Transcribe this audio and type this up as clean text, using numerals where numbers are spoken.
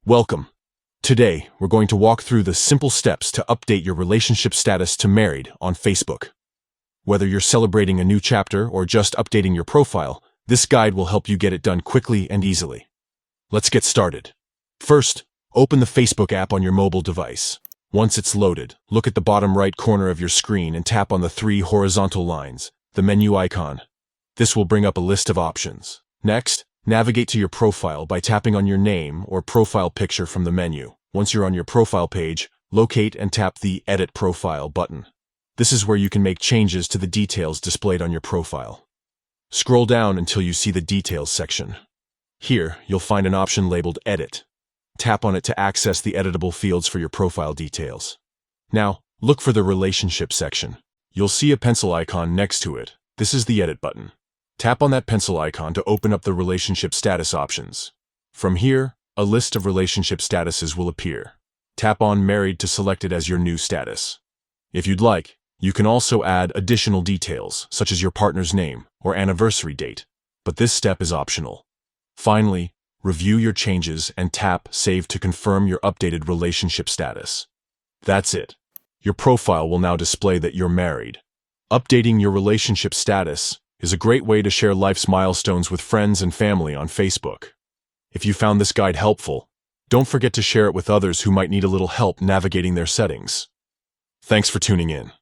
Welcome. Today, we're going to walk through the simple steps to update your relationship status to married on Facebook. Whether you're celebrating a new chapter or just updating your profile, this guide will help you get it done quickly and easily. Let's get started. First, open the Facebook app on your mobile device. Once it's loaded, look at the bottom right corner of your screen and tap on the three horizontal lines, the menu icon. This will bring up a list of options. Next, navigate to your profile by tapping on your name or profile picture from the menu. Once you're on your profile page, locate and tap the Edit Profile button. This is where you can make changes to the details displayed on your profile. Scroll down until you see the Details section. Here, you'll find an option labeled Edit. Tap on it to access the editable fields for your profile details. Now, look for the Relationship section. You'll see a pencil icon next to it. This is the Edit button. Tap on that pencil icon to open up the relationship status options. From here, a list of relationship statuses will appear. Tap on Married to select it as your new status. If you'd like, you can also add additional details, such as your partner's name or anniversary date, but this step is optional. Finally, review your changes and tap Save to confirm your updated relationship status. That's it. Your profile will now display that you're married. Updating your relationship status is a great way to share life's milestones with friends and family on Facebook. If you found this guide helpful, don't forget to share it with others who might need a little help navigating their settings. Thanks for tuning in.